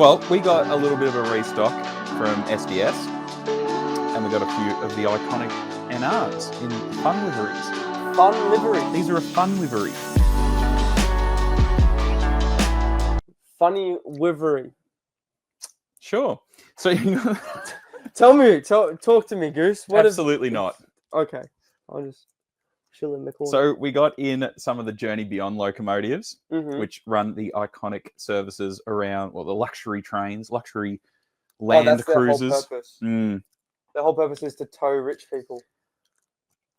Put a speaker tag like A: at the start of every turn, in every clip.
A: Well, we got a little bit of a restock from SDS, and we got a few of the iconic NRs in fun liveries.
B: Fun livery.
A: These are a fun livery.
B: Funny livery.
A: Sure. So
B: Talk to me, Goose.
A: absolutely not.
B: Okay, I'll just chill in the corner.
A: So we got in some of the Journey Beyond locomotives, which run the iconic services around, well, the luxury trains, luxury land
B: that's
A: cruises.
B: Their whole purpose. Their whole purpose is to tow rich people.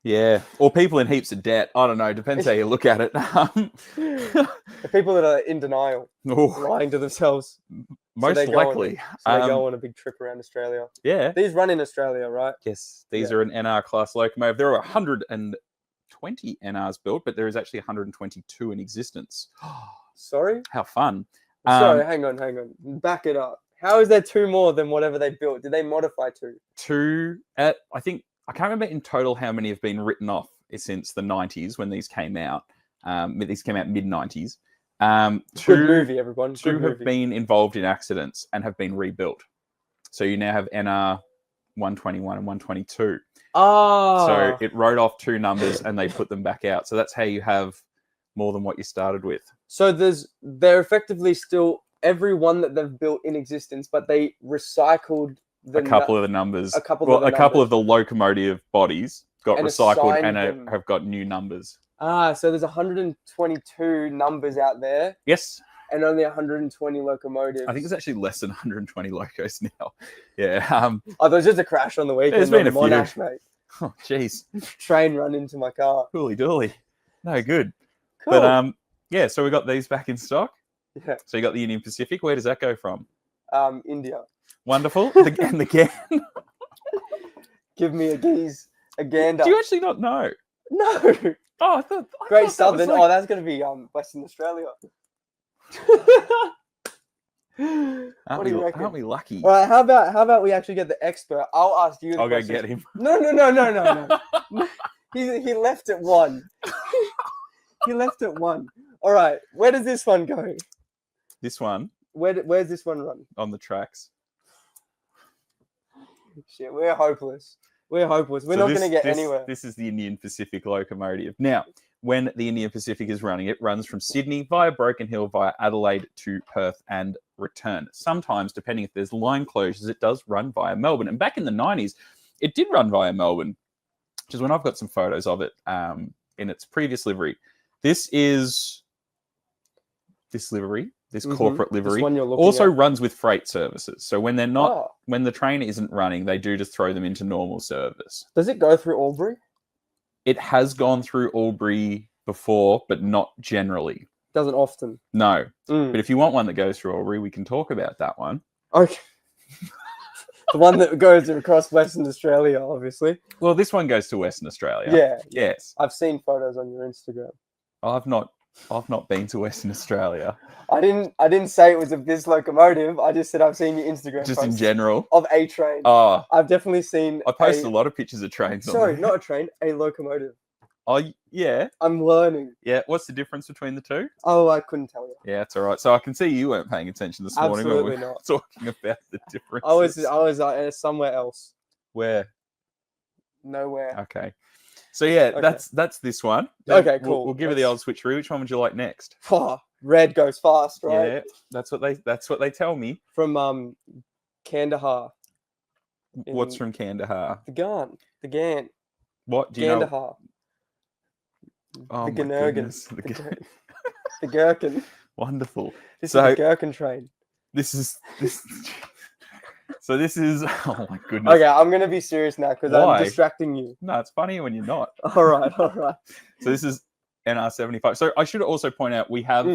A: Yeah, or people in heaps of debt. I don't know. Depends how you look at it.
B: The people that are in denial, lying to themselves.
A: Most likely.
B: So they go on a big trip around Australia.
A: Yeah.
B: These run in Australia, right?
A: Yes. These are an NR class locomotive. There are 120 NRs built, but there is actually 122 in existence.
B: Sorry?
A: How fun.
B: Sorry, hang on. Back it up. How is there two more than whatever they built? Did they modify two?
A: I can't remember in total how many have been written off since the 90s when these came out. These came out mid-90s.
B: Good movie, everyone.
A: Two have been involved in accidents and have been rebuilt. So you now have NR 121 and 122. So it wrote off two numbers and they put them back out. So that's how you have more than what you started with.
B: So they're effectively still every one that they've built in existence, but they recycled
A: a couple of the numbers.
B: A couple
A: of the locomotive bodies got recycled and have got new numbers.
B: So there's 122 numbers out there.
A: Yes.
B: And only 120 locomotives.
A: I think it's actually less than 120 locos now. Yeah.
B: There was just a crash on the weekend.
A: There's been a few.
B: Monash, mate.
A: Oh, jeez.
B: Train run into my car.
A: Hooly dooly. No good.
B: Cool.
A: But yeah, so we got these back in stock.
B: Yeah.
A: So you got the Union Pacific. Where does that go from?
B: India.
A: Wonderful. And the GAN.
B: Give me a gander.
A: Do you actually not know?
B: No.
A: Oh, I thought
B: Great
A: that
B: Southern.
A: was like...
B: that's going to be Western Australia. What do you reckon?
A: Aren't we lucky?
B: All right, how about we actually get the expert? I'll ask you.
A: I'll go get him.
B: No. He left at 1. He left at 1. All right, where does this one go?
A: This one.
B: Where's this one run?
A: On the tracks.
B: Shit, we're hopeless. We're not going to get anywhere.
A: This is the Indian Pacific locomotive. Now, when the Indian Pacific is running, it runs from Sydney via Broken Hill via Adelaide to Perth and return. Sometimes, depending if there's line closures, it does run via Melbourne. And back in the 90s, it did run via Melbourne, which is when I've got some photos of it in its previous livery. This is this livery. This corporate livery also runs with freight services. So when they're not, when the train isn't running, they do just throw them into normal service.
B: Does it go through Albury?
A: It has gone through Albury before, but not generally.
B: Doesn't often.
A: No. But if you want one that goes through Albury, we can talk about that one.
B: Okay. The one that goes across Western Australia, obviously.
A: Well, this one goes to Western Australia.
B: Yeah.
A: Yes.
B: I've seen photos on your Instagram.
A: I've not been to Western Australia.
B: I didn't say it was of this locomotive. I just said I've seen your Instagram
A: just in general
B: of a train.
A: Oh,
B: I've definitely seen.
A: I post a lot of pictures of trains.
B: Sorry, not a train, a locomotive.
A: Oh yeah.
B: I'm learning.
A: Yeah. What's the difference between the two?
B: Oh, I couldn't tell you.
A: Yeah, it's all right. So I can see you weren't paying attention this morning when we were talking about the difference.
B: I was somewhere else.
A: Where?
B: Nowhere.
A: Okay. So yeah, that's this one.
B: Okay, cool.
A: We'll give it the old switcheroo. Which one would you like next?
B: Red goes fast, right?
A: Yeah, that's what they tell me.
B: From Kandahar.
A: What's from Kandahar?
B: The Gan.
A: What do you
B: Kandahar.
A: know? Oh,
B: the
A: Ganurgan.
B: The Gherkin.
A: Wonderful.
B: This is the Gherkin train.
A: This is. So this is, oh my goodness.
B: Okay, I'm going to be serious now because I'm distracting you.
A: No, it's funny when you're not.
B: All right.
A: So this is NR75. So I should also point out we have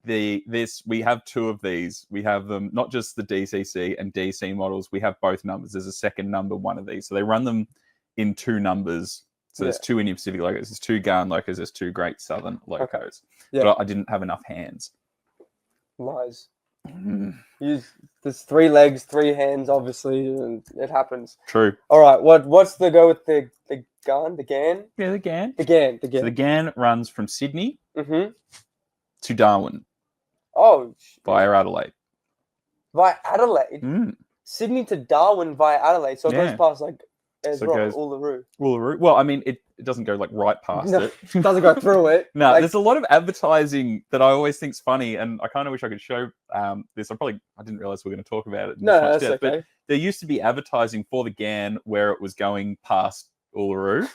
A: we have two of these. We have them, not just the DCC and DC models. We have both numbers. There's a second number, one of these. So they run them in two numbers. So there's two Indian Pacific locos. There's two GAN locos. There's two Great Southern locos. Okay. Yeah. But I didn't have enough hands.
B: Lies. There's 3 legs, 3 hands, obviously, and it happens.
A: True.
B: All right, what's the go with the GAN? The GAN?
A: Yeah, the GAN.
B: The GAN.
A: So the GAN runs from Sydney
B: to
A: Darwin.
B: Oh.
A: Via Adelaide.
B: via Adelaide.
A: Mm.
B: Sydney to Darwin via Adelaide. So it
A: Yeah.
B: goes past like Ayers
A: So it
B: Rock,
A: goes-
B: Uluru.
A: Uluru. Well, I mean, it doesn't go like right past
B: No,
A: it.
B: doesn't go through it.
A: No,
B: Like,
A: there's a lot of advertising that I always think's funny, and I kind of wish I could show this. I didn't realize we were going to talk about it. In this
B: no,
A: much
B: that's
A: depth,
B: okay.
A: But there used to be advertising for the GAN where it was going past Uluru.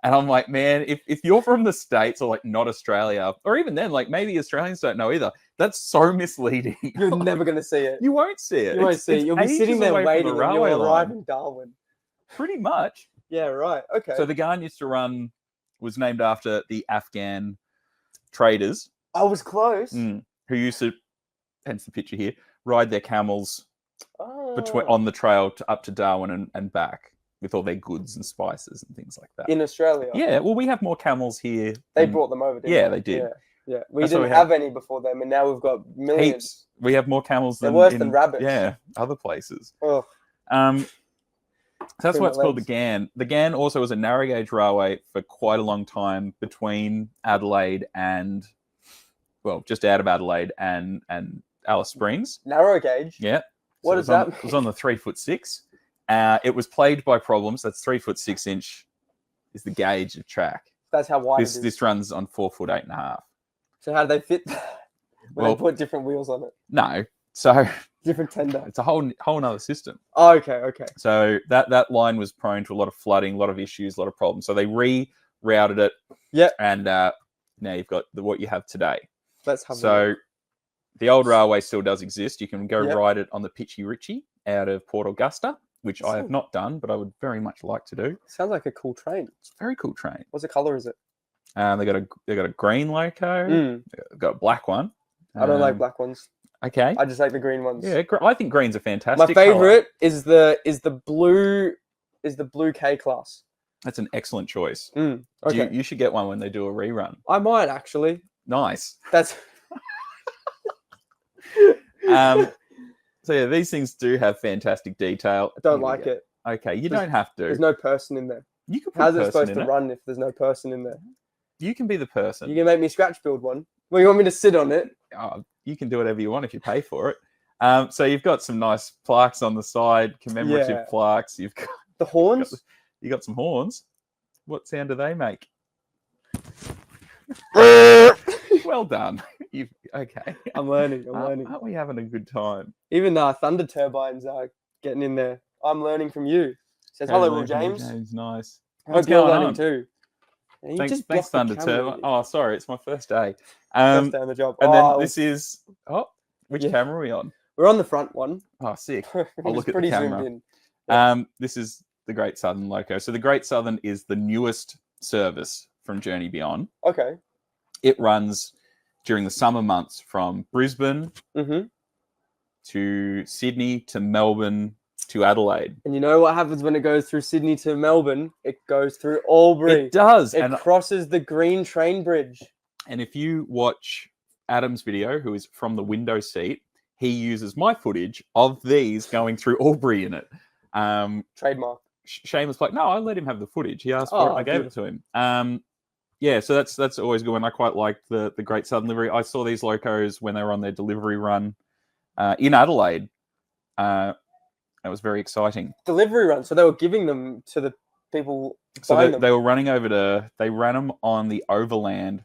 A: And I'm like, man, if you're from the States or like not Australia, or even then, like maybe Australians don't know either, that's so misleading.
B: You're never going to see it.
A: You won't see it.
B: You won't see it. You'll be
A: ages
B: sitting there
A: away from
B: waiting
A: the
B: and you'll
A: railway
B: arrive
A: line.
B: in Darwin.
A: Pretty much.
B: Yeah, right. Okay.
A: So the GAN used to was named after the Afghan traders
B: I was close.
A: who used to, hence the picture here, ride their camels
B: Oh.
A: on the trail up to Darwin and back with all their goods and spices and things like that.
B: In Australia.
A: Yeah, well, we have more camels here.
B: They
A: than-
B: brought them over, didn't
A: Yeah,
B: they?
A: they did.
B: Yeah. We
A: That's what
B: didn't
A: we
B: have any before them, and now we've got millions.
A: heaps. We have more camels
B: They're
A: than
B: worse than rabbits.
A: Yeah, other places.
B: Oh,
A: So that's
B: Between
A: why
B: the
A: it's called the
B: legs.
A: GAN. The GAN also was a narrow gauge railway for quite a long time between Adelaide and, well, just out of Adelaide and Alice Springs.
B: narrow gauge.
A: Yeah.
B: What
A: it
B: does
A: was on-
B: that
A: It was on the 3'6". It was plagued by problems. That's 3'6" is the gauge of track.
B: That's how wide
A: This
B: it is.
A: this runs on 4 foot 8.5.
B: So how do they fit that? When
A: Well-
B: they put different wheels on it,
A: No, so
B: different tender.
A: it's a whole nother system.
B: Oh, okay.
A: So that line was prone to a lot of flooding, a lot of issues, a lot of problems. So they rerouted it.
B: Yep.
A: And now you've got what you have today.
B: Let's have a
A: So
B: look.
A: the old railway still does exist. You can go
B: Yep.
A: ride it on the Pitchy Ritchie out of Port Augusta, which I have
B: Sounds-
A: not done, but I would very much like to do.
B: Sounds like a cool train.
A: It's a very cool train.
B: What's the color? Is it?
A: They got a green loco.
B: Mm,
A: They've got a black one.
B: I don't like
A: Um,
B: black ones.
A: Okay.
B: I just like the green ones.
A: Yeah, I think green's a fantastic.
B: My
A: colour.
B: favorite is the blue K class.
A: That's an excellent choice.
B: Okay.
A: You should get one when they do a rerun.
B: I might actually.
A: Nice.
B: That's
A: So yeah, these things do have fantastic detail.
B: I don't
A: Here we
B: like
A: go.
B: it.
A: Okay, you
B: There's-
A: don't have to.
B: There's no person in there.
A: You can put
B: How's
A: a
B: it
A: person
B: supposed
A: in
B: to
A: it.
B: run if there's no person in there?
A: You can be the person.
B: You can make me scratch build one. Well, you want me to sit on it?
A: Oh, you can do whatever you want if you pay for it. So you've got some nice plaques on the side, commemorative
B: Yeah.
A: plaques. You've got
B: The horns?
A: you got some horns. What sound do they make? Well done. Okay.
B: I'm learning. I'm learning.
A: Aren't we having a good time?
B: Even thunder turbines are getting in there. I'm learning from you. Says hello, Will James.
A: James, nice.
B: I
A: What's
B: hope you're
A: going
B: learning
A: on?
B: too. And you
A: Thanks,
B: just
A: thanks
B: blocked the
A: Thunder
B: camera.
A: Turbo. Oh, sorry, it's my first day.
B: First day on the job.
A: And
B: Oh,
A: then this is which
B: Yeah.
A: camera are we on?
B: we're on the front one.
A: Oh, sick.
B: It was
A: look at the
B: pretty
A: camera.
B: zoomed in.
A: This is the Great Southern Loco. So the Great Southern is the newest service from Journey Beyond.
B: Okay.
A: It runs during the summer months from Brisbane
B: Mm-hmm.
A: to Sydney to Melbourne to Adelaide.
B: And you know what happens when it goes through Sydney to Melbourne? It goes through Albury.
A: It does.
B: It
A: And
B: crosses the Green Train Bridge.
A: if you watch Adam's video, who is from the window seat, he uses my footage of these going through Albury in it.
B: Trademark.
A: Shane was like, no, I let him have the footage. He asked for it.
B: Oh,
A: I gave it to him. Yeah, so that's always good one. I quite liked the Great Southern Livery. I saw these locos when they were on their delivery run in Adelaide. That was very exciting.
B: Delivery run. So they were giving them to the people
A: So
B: buying
A: they,
B: them.
A: they were running they ran them on the Overland,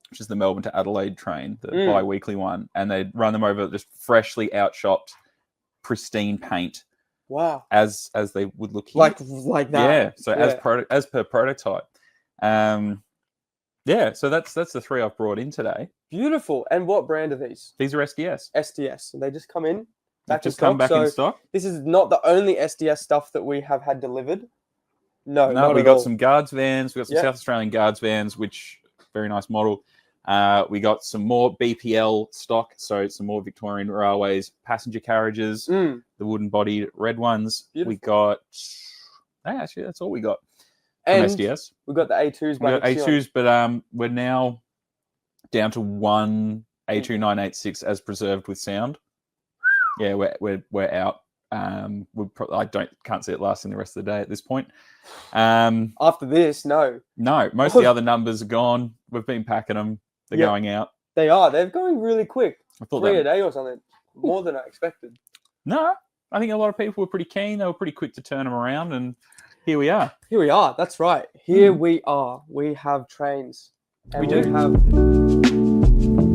A: which is the Melbourne to Adelaide train, the
B: Mm.
A: bi-weekly one, and they'd run them over just freshly outshopped, pristine paint
B: Wow.
A: as they would look here.
B: Like that.
A: Yeah, so
B: Yeah.
A: as per prototype. Yeah, so that's the three I've brought in today.
B: Beautiful. And what brand are these?
A: These are SDS.
B: SDS. And they just come in.
A: They've
B: Back
A: just
B: in
A: come
B: stock.
A: back in
B: So
A: stock.
B: this is not the only SDS stuff that we have had delivered. No,
A: No,
B: not
A: we
B: at
A: got
B: all.
A: some Guards vans. We got some
B: Yeah.
A: South Australian Guards vans, which very nice model. We got some more BPL stock, so some more Victorian Railways passenger carriages,
B: Mm,
A: the wooden bodied red ones.
B: Beautiful.
A: We got actually that's all we got from
B: and
A: SDS.
B: we got the A2s.
A: We got
B: by Nexion.
A: A2s, but we're now down to one A2 986 as preserved with sound. Yeah, we're out. Can't see it lasting the rest of the day at this point.
B: After this, no.
A: No, most of the other numbers are gone. We've been packing them. They're
B: Yep.
A: going out.
B: They are. They're going really quick.
A: I thought
B: 3 a
A: that
B: day or something. More than I expected.
A: No, I think a lot of people were pretty keen. They were pretty quick to turn them around, and here we are.
B: Here we are. That's right. Here we are. We have trains. And
A: We do.
B: have